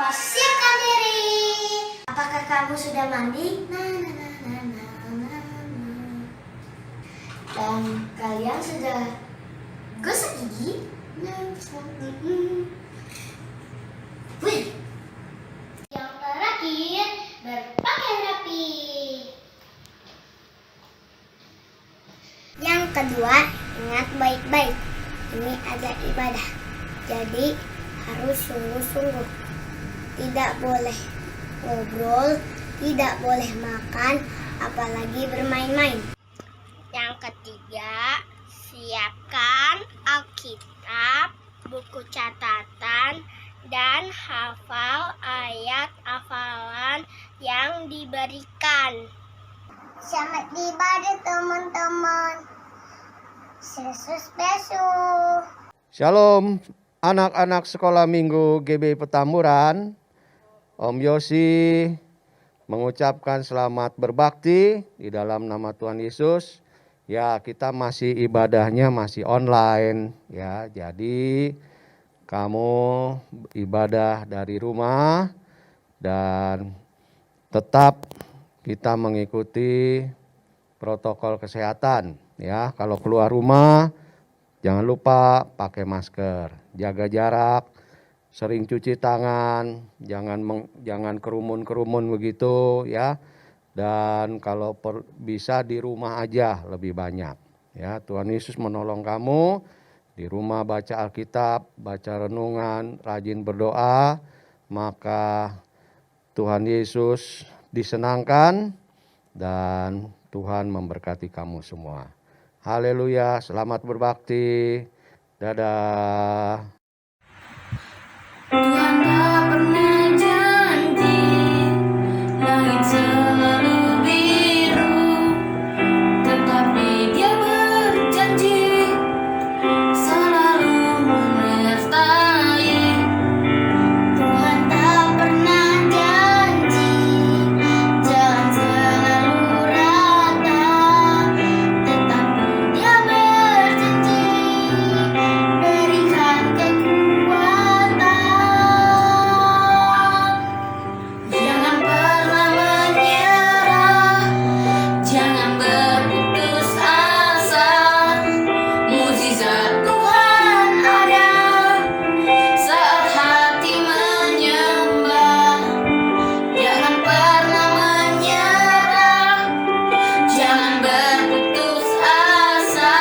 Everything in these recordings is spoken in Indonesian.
Siapkan diri. Apakah kamu sudah mandi? Nah. Dan kalian sudah gosok gigi? Wih. Yang terakhir, berpakaian rapi. Yang kedua, ingat baik-baik. Ini adalah ibadah. Jadi harus sungguh-sungguh. Tidak boleh ngobrol, tidak boleh makan, apalagi bermain-main. Yang ketiga, siapkan Alkitab, buku catatan, dan hafal ayat hafalan yang diberikan. Selamat ibadah teman-teman. Yesus besok. Shalom anak-anak sekolah minggu GB Petamburan. Om Yosi mengucapkan selamat berbakti di dalam nama Tuhan Yesus. Ya, kita masih ibadahnya masih online ya. Jadi kamu ibadah dari rumah dan tetap kita mengikuti protokol kesehatan ya. Kalau keluar rumah jangan lupa pakai masker, jaga jarak, sering cuci tangan, jangan kerumun-kerumun begitu ya. Dan kalau bisa di rumah aja lebih banyak ya. Tuhan Yesus menolong kamu di rumah, baca Alkitab, baca renungan, rajin berdoa, maka Tuhan Yesus disenangkan dan Tuhan memberkati kamu semua. Haleluya, selamat berbakti. Dadah. Tuhan tak pernah janji langit selalu biru, tetapi Dia berjanji selalu menyertai. Tuhan tak pernah janji jalan selalu rata, tetapi Dia berjanji berikan kekuatan. Jangan pernah menyerah, jangan berputus asa. Mukjizat Tuhan ada saat hati menyembah. Jangan pernah menyerah, jangan berputus asa.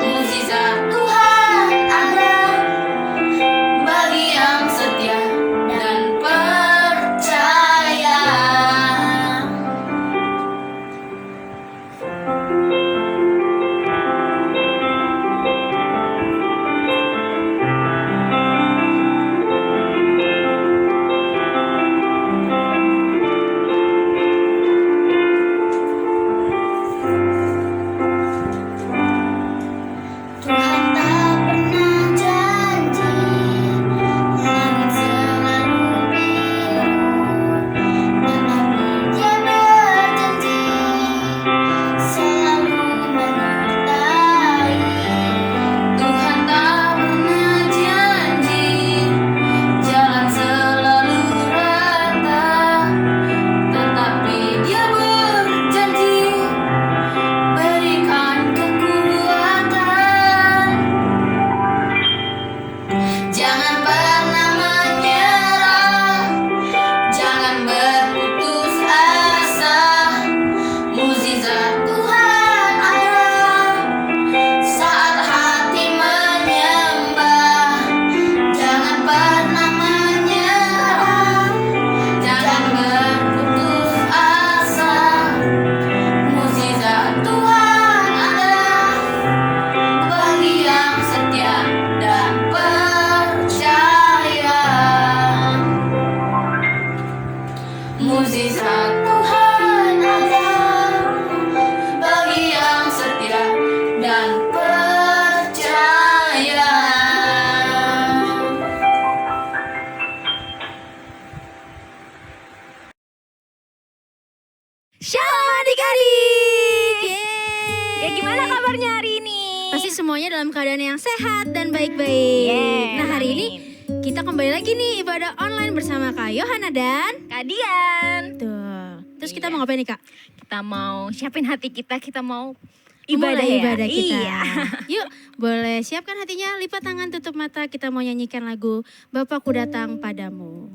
Mukjizat Tuhan ada bagi yang setia dan percaya. Tuhan tak pernah janji langit selalu biru, tetapi Dia berjanji selalu menyertai. Tuhan tak pernah janji jalan selalu rata, tetapi Dia berjanji berikan kekuatan. Jangan pernah menyerah, jangan berputus asa. Mukjizat Tuhan ada saat hati menyembah. Jangan pernah menyerah, jangan berputus asa. Mukjizat Tuhan ada bagi yang setia dan percaya. Mukjizat Tuhan ada bagi yang setia dan percaya. Shalom adik-adik. Ya gimana kabarnya hari ini? Pasti semuanya dalam keadaan yang sehat dan baik-baik. Yeah, Nah hari ini kita kembali lagi nih ibadah online bersama Kak Yohana dan Kak Dian. Tuh. Terus kita Iya. mau ngapain nih Kak? Kita mau siapin hati kita mau Memulai ibadah kita. Iya. Yuk, boleh siapkan hatinya, lipat tangan, tutup mata. Kita mau nyanyikan lagu Bapakku Datang Padamu.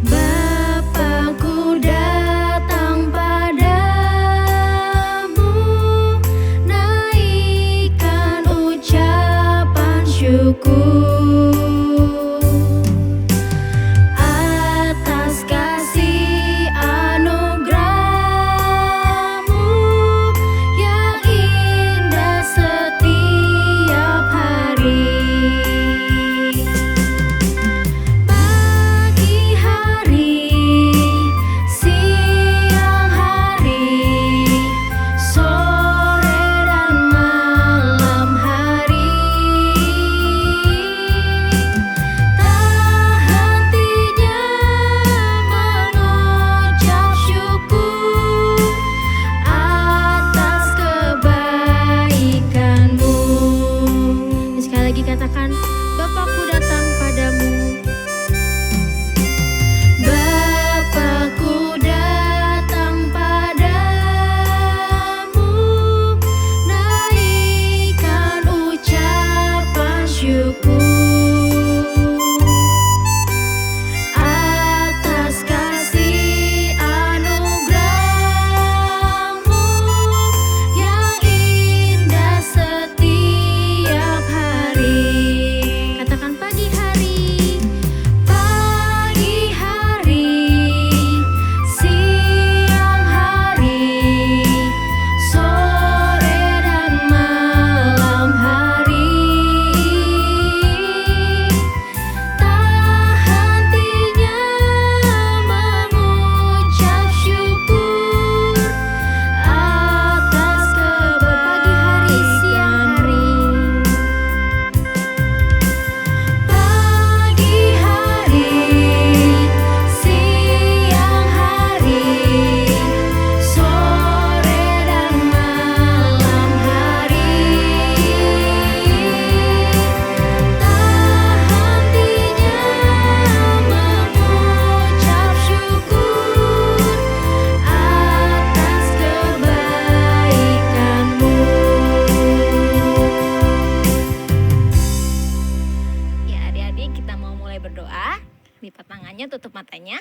Bapakku datang padamu, naikkan ucapan syukur atas kasih anugerah-Mu yang indah setiap hari. Pagi hari, siang hari, sore dan malam hari, tak hentinya mengucap syukur atas kebaikan-Mu. Sekali lagi katakan, Bapakku datang padamu. Bapakku datang padamu, naikkan ucapan syukur atas kasih anugerah-Mu yang indah setiap hari. Katakan pagi hari, siang hari, sore dan malam hari, tak hentinya mengucap syukur atas pagi hari, siang hari, sore dan malam hari, tak hentinya mengucap syukur atas kebaikan-Mu. Ya adik-adik, kita mau mulai berdoa. Lipat tangannya, tutup matanya.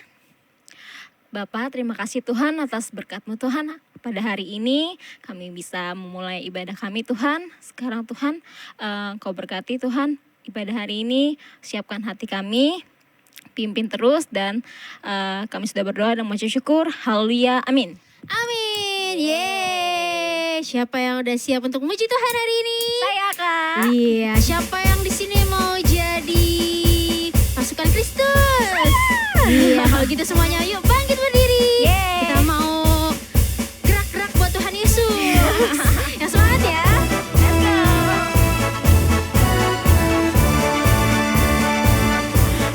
Bapak, terima kasih Tuhan atas berkat-Mu Tuhan. Pada hari ini kami bisa memulai ibadah kami Tuhan. Sekarang Tuhan, Kau berkati Tuhan ibadah hari ini. Siapkan hati kami, pimpin terus, dan kami sudah berdoa dan mengucap syukur. Haleluya, amin. Amin. Yeay. Siapa yang udah siap untuk memuji Tuhan hari ini? Saya Kak. Iya, siapa yang di sini mau jadi pasukan Kristus? Iya, kalau gitu semuanya yuk bangkit berdiri. Yeay. Kita mau gerak-gerak buat Tuhan Yesus. Yang semangat ya. Let's go.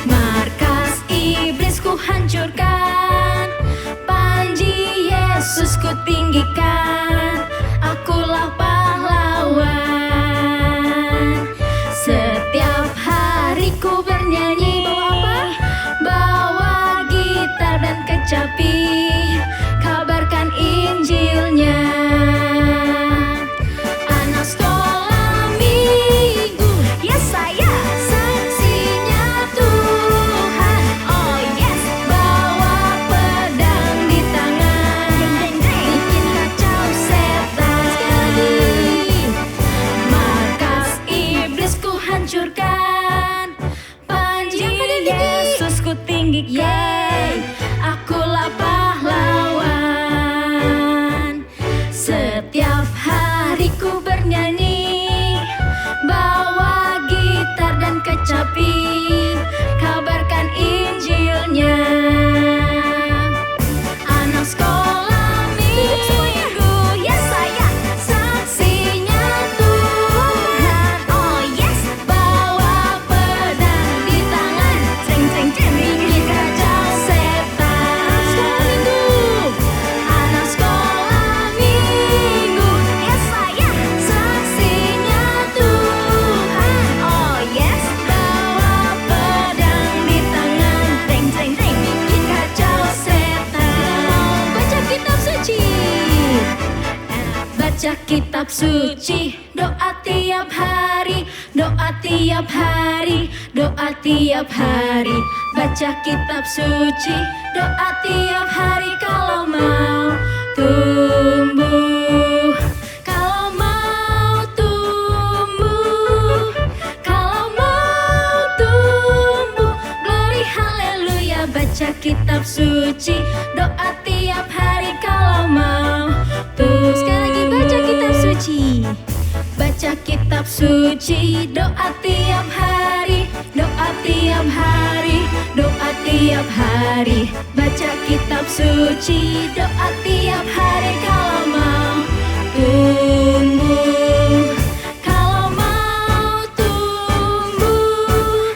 Markas iblis ku hancurkan, panji Yesus ku tinggikan, akulah pahlawan. Setiap hari ku bernyanyi, bawa gitar dan kecapi, kabarkan Injilnya. Anak sekolah minggu, Yes, saya. saksinya Tuhan. Oh yes. Bawa pedang di tangan, bikin kacau setan. Sekali lagi, markas iblis ku hancurkan, panji Yesus ku tinggikan, akulah pahlawan. Setiap hari ku bernyanyi, bawa gitar dan kecapi, kabarkan Injilnya. Anak sekolah minggu, ya saya saksinya Tuhan. kitab suci, doa tiap hari, doa tiap hari, doa tiap hari. Baca kitab suci, doa tiap hari kalau mau tumbuh. Kalau mau tumbuh, kalau mau tumbuh, glory haleluya. Baca kitab suci, doa tiap hari kalau mau tumbuh. Sekali lagi baca kitab suci. Baca kitab suci, doa tiap hari, doa tiap hari, doa tiap hari. Baca kitab suci, doa tiap hari kalau mau tumbuh. Kalau mau tumbuh,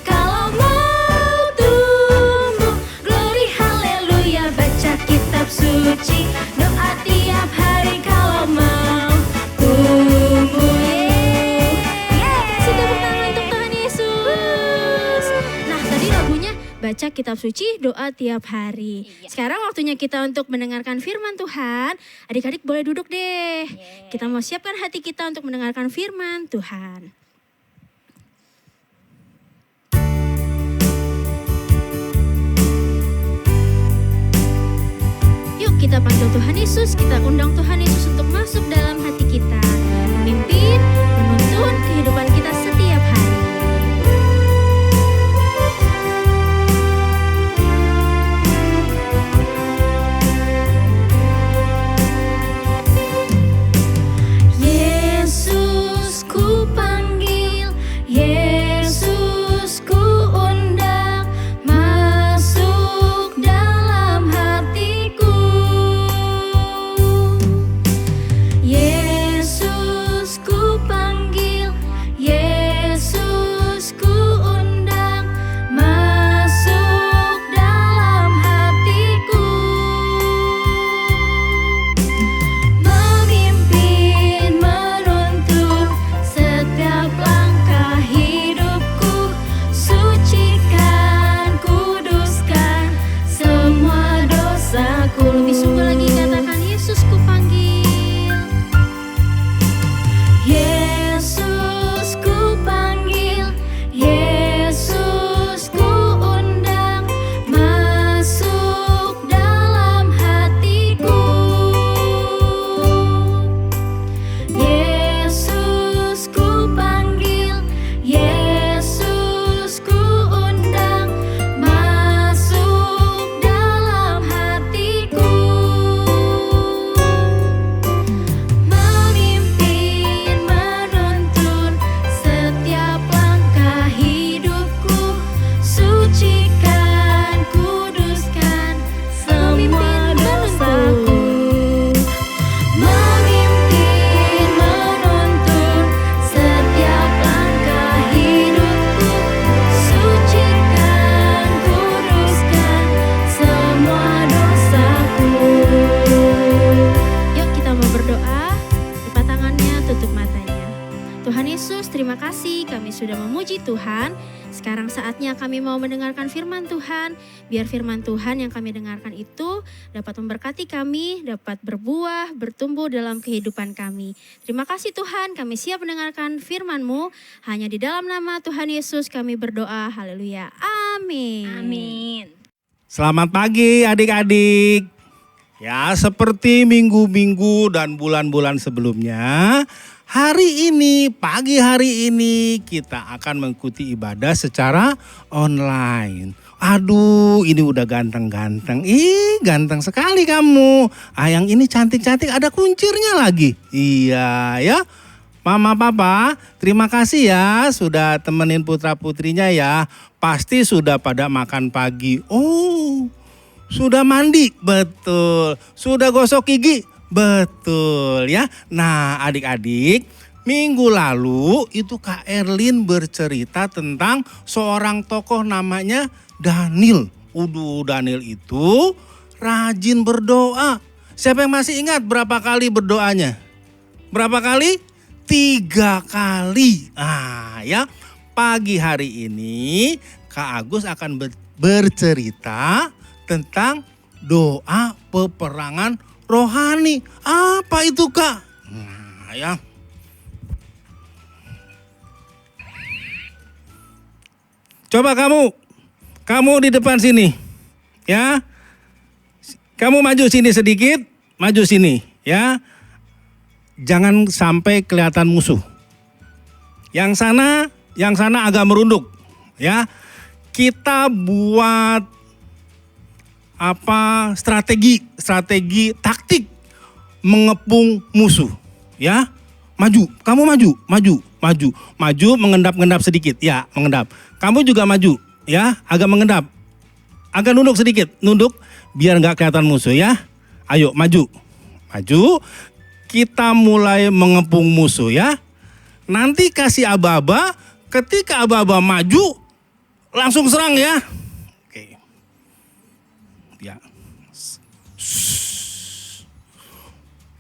kalau mau tumbuh, glory haleluya. Baca kitab suci, doa tiap hari kalau mau tumbuh. Kasih tepuk tangan untuk Tuhan Yesus. Nah, tadi lagunya baca kitab suci, doa tiap hari. Sekarang waktunya kita untuk mendengarkan firman Tuhan. Adik-adik boleh duduk deh. Kita mau siapkan hati kita untuk mendengarkan firman Tuhan. Yuk kita panggil Tuhan Yesus, kita undang Tuhan Yesus untuk masuk dalam hati kita. Memimpin, menuntun kehidupan kita setiap hari. Yesus ku panggil, Yesus ku undang, masuk dalam hatiku. Yesus ku panggil, Yesus ku undang, masuk dalam hatiku. Memimpin, menuntun setiap langkah hidupku, sucikan, kuduskan semua dosaku. Lebih sungguh lagi katakan Yesus ku panggil. Yesus ku panggil, Yesus ku undang, masuk dalam hatiku. Yesus ku panggil, Yesus ku undang, masuk dalam hatiku. Memimpin, menuntun setiap langkah hidupku, sucikan, kuduskan semua dosaku. Memimpin, menuntun setiap langkah hidupku, sucikan, kuduskan semua dosaku. Yuk kita mau berdoa. Lipat tangannya, tutup matanya. Tuhan Yesus, terima kasih kami sudah memuji Tuhan. Sekarang saatnya kami mau mendengarkan firman Tuhan. Biar firman Tuhan yang kami dengarkan itu dapat memberkati kami, dapat berbuah, bertumbuh dalam kehidupan kami. Terima kasih Tuhan, kami siap mendengarkan firman-Mu. Hanya di dalam nama Tuhan Yesus kami berdoa. Haleluya. Amin. Amin. Selamat pagi adik-adik. Ya, seperti minggu-minggu dan bulan-bulan sebelumnya, hari ini, pagi hari ini kita akan mengikuti ibadah secara online. Aduh, ini udah ganteng-ganteng. Ih, ganteng sekali kamu. Ah, yang ini cantik-cantik, ada kuncirnya lagi. Iya ya. Mama, Papa, terima kasih ya sudah temenin putra-putrinya ya. Pasti sudah pada makan pagi. Oh, sudah mandi? Betul. Sudah gosok gigi? Betul ya. Nah adik-adik, minggu lalu itu Kak Erlin bercerita tentang seorang tokoh namanya Daniel. Daniel itu rajin berdoa. Siapa yang masih ingat berapa kali berdoanya? Berapa kali? 3 kali. Ah ya, pagi hari ini Kak Agus akan bercerita tentang doa peperangan rohani. Apa itu Kak? ya. Coba kamu di depan sini, ya. Kamu maju sini sedikit, maju sini, ya. Jangan sampai kelihatan musuh. Yang sana agak merunduk, ya. Kita buat strategi taktik mengepung musuh, ya. Kamu maju, mengendap-endap sedikit, ya, mengendap. Kamu juga maju, ya, agak mengendap. Agak nunduk sedikit, biar nggak kelihatan musuh, ya. Ayo maju. Kita mulai mengepung musuh, ya. Nanti kasih aba-aba, ketika aba-aba maju, langsung serang, ya. Oke. Ya.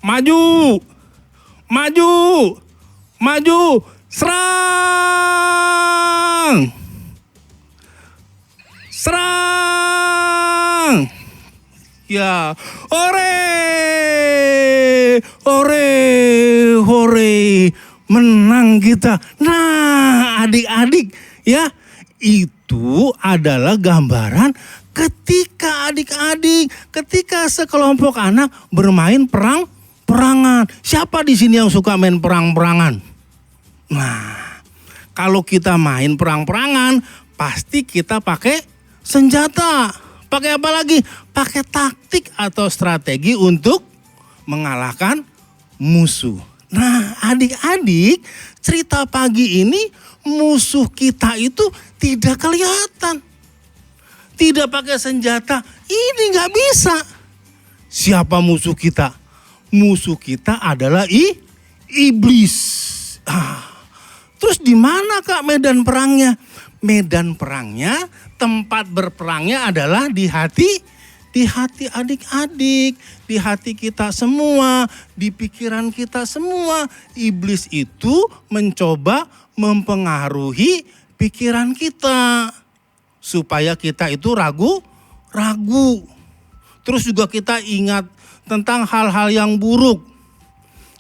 Maju, serang. Ya, hore, menang kita. Nah, adik-adik, ya, itu adalah gambaran ketika ketika sekelompok anak bermain perangan. Siapa di sini yang suka main perang-perangan? Nah, kalau kita main perang-perangan, pasti kita pakai senjata. Pakai apa lagi? Pakai taktik atau strategi untuk mengalahkan musuh. Nah, adik-adik, cerita pagi ini musuh kita itu tidak kelihatan. Tidak pakai senjata, ini nggak bisa. Siapa musuh kita? Musuh kita adalah iblis. Terus di mana Kak medan perangnya? Medan perangnya, tempat berperangnya adalah di hati adik-adik, di hati kita semua, di pikiran kita semua. Iblis itu mencoba mempengaruhi pikiran kita supaya kita itu ragu. Terus juga kita ingat tentang hal-hal yang buruk.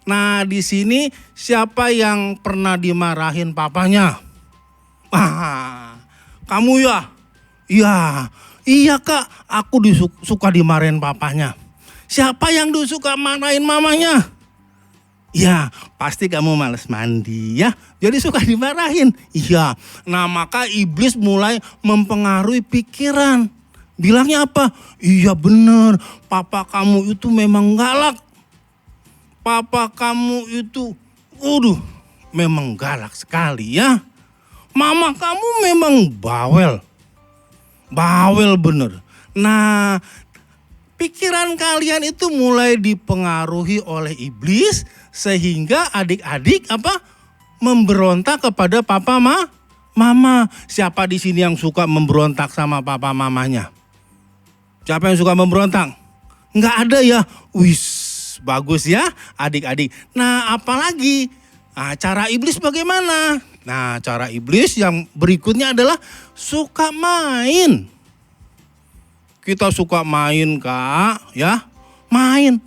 Nah, di sini siapa yang pernah dimarahin papanya? Kamu ya? Iya Kak, aku suka dimarahin papanya. Siapa yang suka marahin mamanya? Ya, pasti kamu males mandi ya, jadi suka dimarahin. Iya, nah maka iblis mulai mempengaruhi pikiran. Bilangnya apa? Iya bener, papa kamu itu memang galak. Papa kamu itu, memang galak sekali ya. Mama kamu memang bawel bener. Nah, pikiran kalian itu mulai dipengaruhi oleh iblis sehingga adik-adik memberontak kepada papa mama. Siapa di sini yang suka memberontak sama papa mamanya? Siapa yang suka memberontak? Nggak ada ya? Wis, bagus ya adik-adik. Nah, apalagi cara iblis bagaimana? Nah, cara iblis yang berikutnya adalah suka main. Kita suka main Kak, ya. Main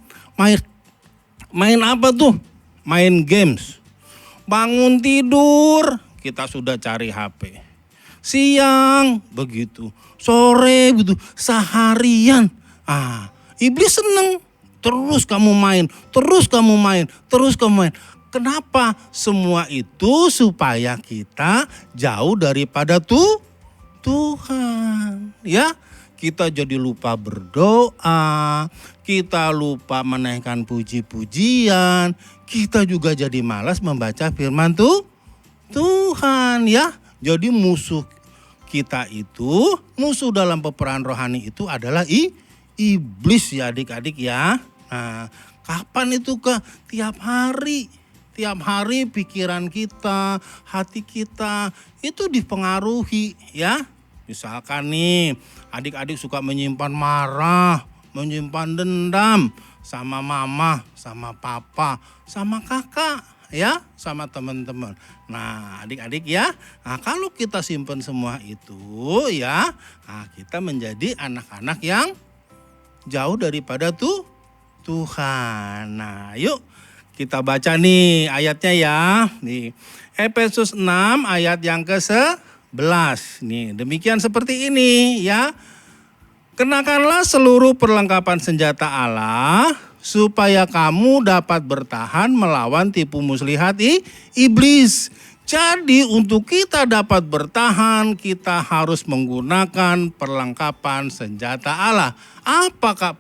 apa tuh? Main games. Bangun tidur, kita sudah cari HP. Siang begitu, sore begitu, seharian. Iblis seneng. Terus kamu main. Kenapa? Semua itu supaya kita jauh daripada Tuhan. Ya, kita jadi lupa berdoa, kita lupa menaikkan puji-pujian, kita juga jadi malas membaca firman Tuhan ya. Jadi musuh kita itu, musuh dalam peperangan rohani itu adalah iblis ya adik-adik ya. Nah, kapan itu Kak? Tiap hari pikiran kita, hati kita itu dipengaruhi ya. Misalkan nih adik-adik suka menyimpan marah, menyimpan dendam sama mama, sama papa, sama kakak ya, sama teman-teman. Nah adik-adik ya, kalau kita simpan semua itu ya, kita menjadi anak-anak yang jauh daripada Tuhan. Nah yuk Kita baca nih ayatnya ya. Nih, Efesus 6 ayat yang ke-11. Nih, demikian seperti ini ya. Kenakanlah seluruh perlengkapan senjata Allah supaya kamu dapat bertahan melawan tipu muslihat iblis. Jadi untuk kita dapat bertahan, kita harus menggunakan perlengkapan senjata Allah. Apakah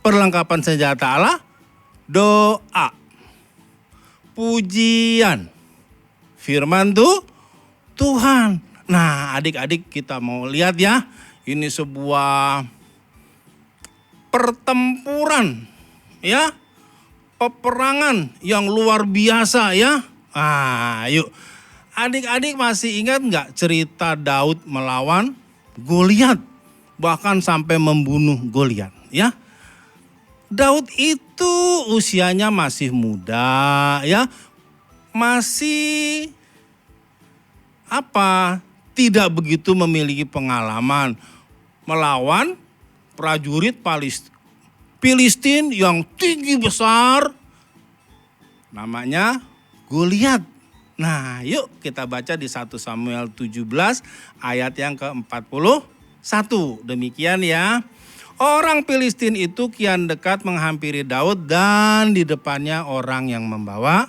perlengkapan senjata Allah? Doa, pujian, firman Tuhan. Nah, adik-adik kita mau lihat ya, ini sebuah pertempuran ya, peperangan yang luar biasa ya. Yuk, adik-adik masih ingat nggak cerita Daud melawan Goliat, bahkan sampai membunuh Goliat ya? Daud itu usianya masih muda ya, masih tidak begitu memiliki pengalaman melawan prajurit Filistin yang tinggi besar, namanya Goliat. Nah, yuk kita baca di 1 Samuel 17 ayat yang ke-41. Demikian ya. Orang Filistin itu kian dekat menghampiri Daud dan di depannya orang yang membawa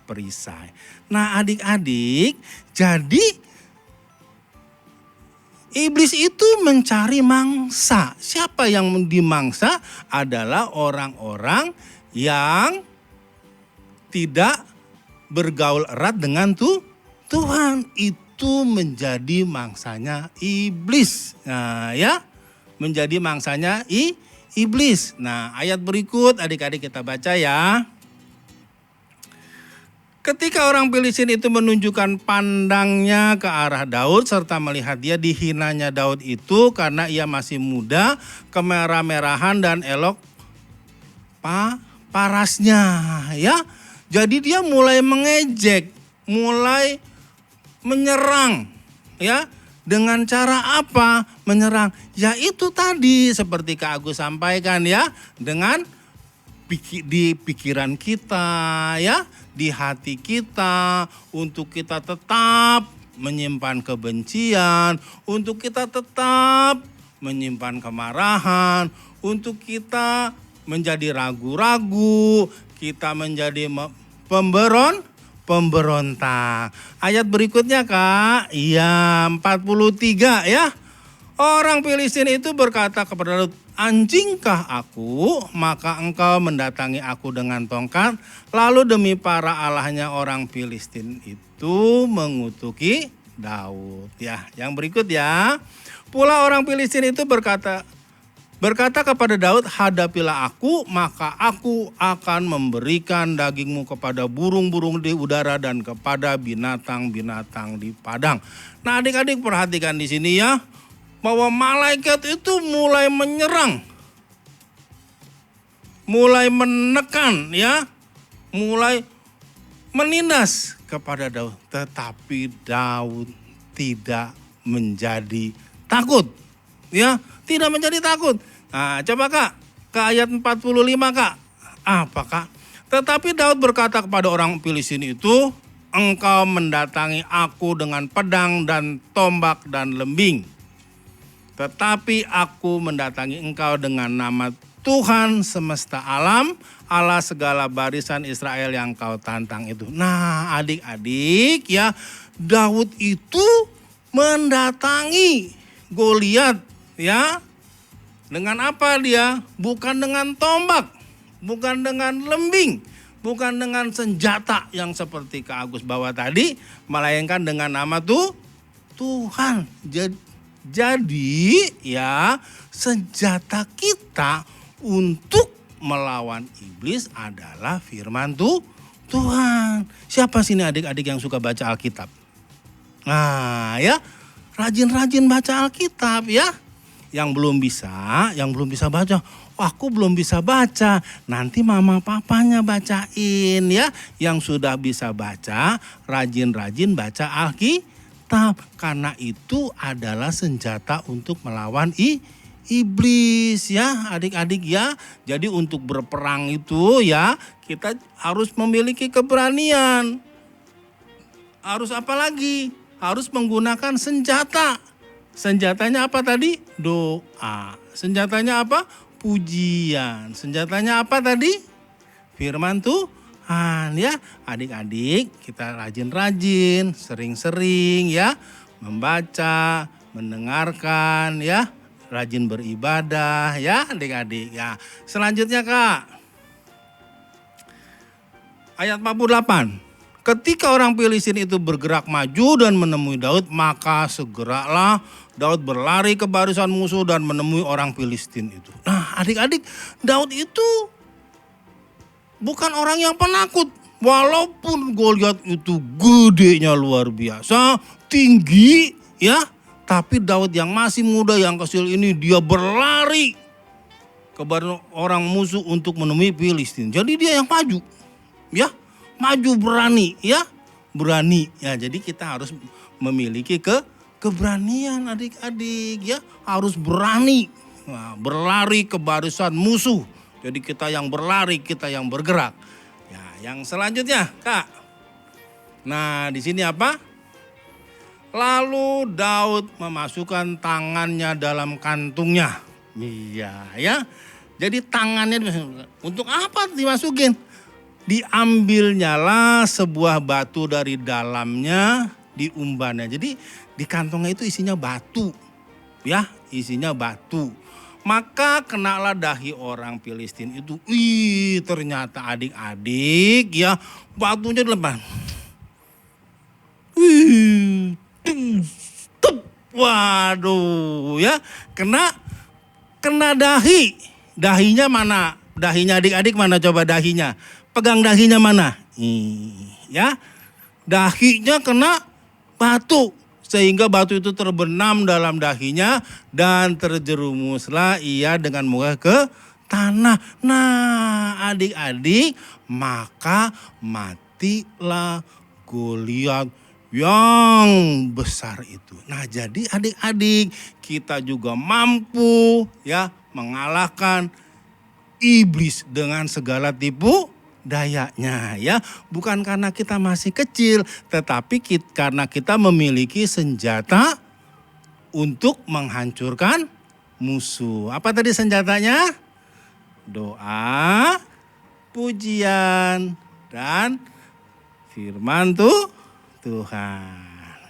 perisai. Nah, adik-adik, jadi iblis itu mencari mangsa. Siapa yang dimangsa? Adalah orang-orang yang tidak bergaul erat dengan Tuhan. Itu menjadi mangsanya iblis. Nah ya, menjadi mangsanya iblis. Nah, ayat berikut adik-adik kita baca ya. Ketika orang Filistin itu menunjukkan pandangnya ke arah Daud serta melihat dia, dihinanya Daud itu karena ia masih muda, kemerah-merahan dan elok parasnya ya. Jadi dia mulai mengejek, mulai menyerang ya. Dengan cara apa menyerang? Ya itu tadi seperti Kak Agus sampaikan ya, dengan di pikiran kita ya, di hati kita, untuk kita tetap menyimpan kebencian, untuk kita tetap menyimpan kemarahan, untuk kita menjadi ragu-ragu, kita menjadi pemberontak. Ayat berikutnya Kak, iya 43 ya. Orang Filistin itu berkata kepada Daud, anjingkah aku, maka engkau mendatangi aku dengan tongkat. Lalu demi para allahnya orang Filistin itu mengutuki Daud. Ya, yang berikut ya. Pula orang Filistin itu berkata kepada Daud, hadapilah aku, maka aku akan memberikan dagingmu kepada burung-burung di udara dan kepada binatang-binatang di padang. Nah, adik-adik perhatikan di sini ya, bahwa malaikat itu mulai menyerang, mulai menekan ya, mulai menindas kepada Daud. Tetapi Daud tidak menjadi takut ya, tidak menjadi takut. Nah, coba Kak, ke ayat 45 Kak. Apakah? Tetapi Daud berkata kepada orang Filistin itu, engkau mendatangi aku dengan pedang dan tombak dan lembing. Tetapi aku mendatangi engkau dengan nama Tuhan semesta alam, Allah segala barisan Israel yang kau tantang itu. Nah, adik-adik ya, Daud itu mendatangi Goliat ya. Dengan apa dia? Bukan dengan tombak, bukan dengan lembing, bukan dengan senjata yang seperti Kak Agus bawa tadi, melainkan dengan nama Tuhan. Jadi ya, senjata kita untuk melawan iblis adalah firman Tuhan. Siapa sini adik-adik yang suka baca Alkitab? Nah ya, rajin-rajin baca Alkitab ya. Yang belum bisa baca, aku belum bisa baca. Nanti mama papanya bacain ya. Yang sudah bisa baca, rajin-rajin baca Alkitab. Karena itu adalah senjata untuk melawan iblis ya, adik-adik ya. Jadi untuk berperang itu ya, kita harus memiliki keberanian. Harus apa lagi? Harus menggunakan senjata. Senjatanya apa tadi? Doa. Senjatanya apa? Pujian. Senjatanya apa tadi? Firman Tuhan ya. Adik-adik kita rajin-rajin, sering-sering ya. Membaca, mendengarkan ya. Rajin beribadah ya adik-adik ya. Selanjutnya Kak. Ayat 48. Ketika orang Filistin itu bergerak maju dan menemui Daud, maka segeralah Daud berlari ke barisan musuh dan menemui orang Filistin itu. Nah adik-adik, Daud itu bukan orang yang penakut. Walaupun Goliat itu gedenya luar biasa, tinggi ya. Tapi Daud yang masih muda, yang kecil ini dia berlari ke barisan orang musuh untuk menemui Filistin. Jadi dia yang maju ya. Maju berani ya, berani ya. Jadi kita harus memiliki keberanian adik-adik ya, harus berani berlari ke barisan musuh. Jadi kita yang berlari, kita yang bergerak. Ya, yang selanjutnya Kak. Nah di sini apa? Lalu Daud memasukkan tangannya dalam kantungnya. Iya ya. Jadi tangannya untuk apa dimasukin? Diambilnyalah sebuah batu dari dalamnya, diumbannya. Jadi di kantongnya itu isinya batu. Ya, isinya batu. Maka kenalah dahi orang Filistin itu. Ternyata adik-adik ya, batunya dilepas. Waduh ya, kena dahi. Dahinya mana? Dahinya adik-adik mana coba dahinya? Pegang dahinya mana? Ya, dahinya kena batu. Sehingga batu itu terbenam dalam dahinya dan terjerumuslah ia dengan muka ke tanah. Nah adik-adik, maka matilah Goliat yang besar itu. Nah jadi adik-adik, kita juga mampu ya mengalahkan iblis dengan segala tipu dayanya ya. Bukan karena kita masih kecil, tetapi karena kita memiliki senjata untuk menghancurkan musuh. Apa tadi senjatanya? Doa, pujian, dan firman Tuhan.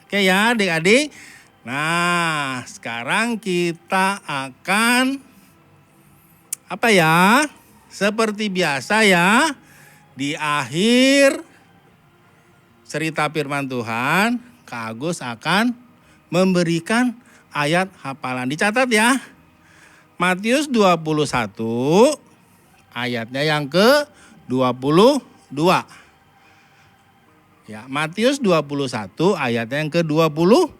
Oke ya adik-adik. Nah sekarang kita akan apa ya? Seperti biasa ya. Di akhir cerita firman Tuhan, Kak Agus akan memberikan ayat hafalan. Dicatat ya. Matius 21 ayatnya yang ke-22. Ya, Matius 21 ayatnya yang ke-22.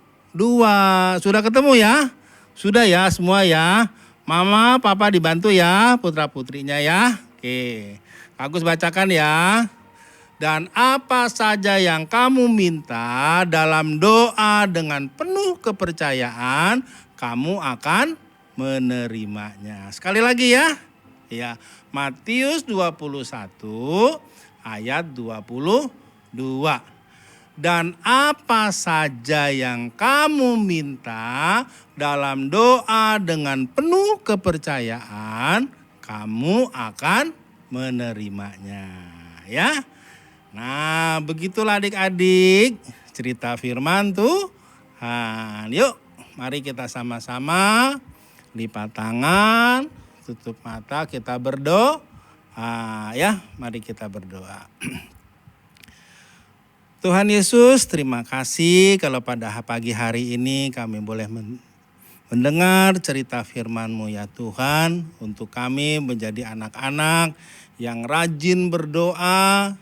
Sudah ketemu ya? Sudah ya semua ya? Mama, papa dibantu ya putra-putrinya ya. Oke. Agus bacakan ya. Dan apa saja yang kamu minta dalam doa dengan penuh kepercayaan, kamu akan menerimanya. Sekali lagi ya. Ya, Matius 21 ayat 22. Dan apa saja yang kamu minta dalam doa dengan penuh kepercayaan, kamu akan menerimanya ya. Nah begitulah adik-adik cerita firman Tuhan. Yuk mari kita sama-sama lipat tangan, tutup mata, kita berdoa ya. Mari kita berdoa. Tuhan Yesus, terima kasih kalau pada pagi hari ini kami boleh mendengar cerita firman-Mu ya Tuhan. Untuk kami menjadi anak-anak yang rajin berdoa,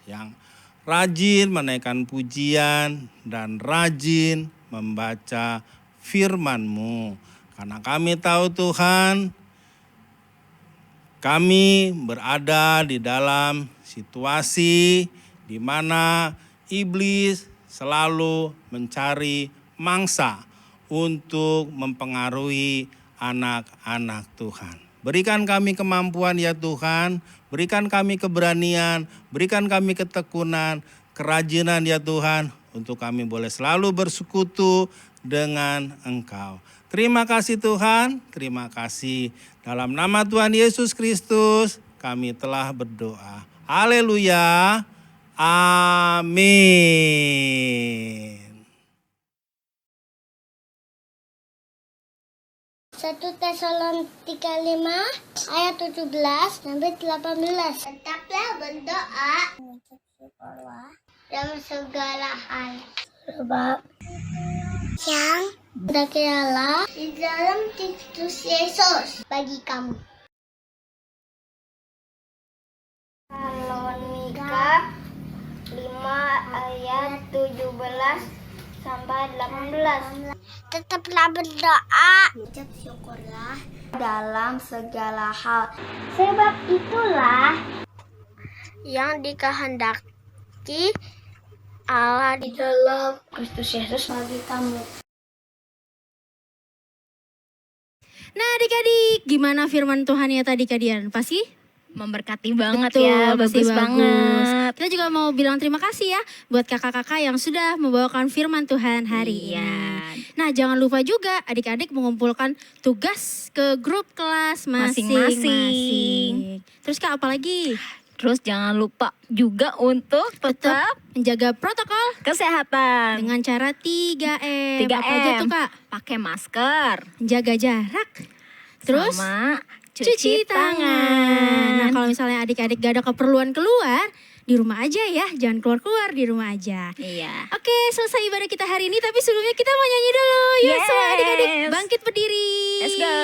yang rajin menaikkan pujian, dan rajin membaca firman-Mu. Karena kami tahu Tuhan, kami berada di dalam situasi di mana iblis selalu mencari mangsa untuk mempengaruhi anak-anak Tuhan. Berikan kami kemampuan ya Tuhan, berikan kami keberanian, berikan kami ketekunan, kerajinan ya Tuhan, untuk kami boleh selalu bersekutu dengan Engkau. Terima kasih Tuhan, terima kasih. Dalam nama Tuhan Yesus Kristus kami telah berdoa. Haleluya, amin. 1 Tesalonika 5 ayat 17 sampai 18. Tetaplah berdoa mengucap syukurlah dalam segala hal. Sebab yang mendaki Allah di dalam Kristus Yesus bagi kamu. Tesalonika 5 ayat 17 sampai 18. Tetaplah berdoa, ucap syukurlah dalam segala hal. Sebab itulah yang dikehendaki Allah di dalam Kristus Yesus bagi kamu. Nah adik-adik, gimana firman Tuhan ya tadi Kadian? Pasti Memberkati banget betul, ya, pasti bagus banget. Kita juga mau bilang terima kasih ya buat kakak-kakak yang sudah membawakan firman Tuhan hari Iya. ini. Nah jangan lupa juga adik-adik mengumpulkan tugas ke grup kelas masing-masing. Terus Kak apa lagi? Terus jangan lupa juga untuk tetap Menjaga protokol kesehatan. dengan cara 3M. 3M. Apa aja tuh Kak? Pakai masker. Menjaga jarak. Terus sama cuci tangan. Nah kalau misalnya adik-adik gak ada keperluan keluar, di rumah aja ya, jangan keluar-keluar, di rumah aja. Iya. Oke, selesai ibadah kita hari ini, tapi sebelumnya kita mau nyanyi dulu. Yuk semua adik-adik Yes. bangkit berdiri. Let's go.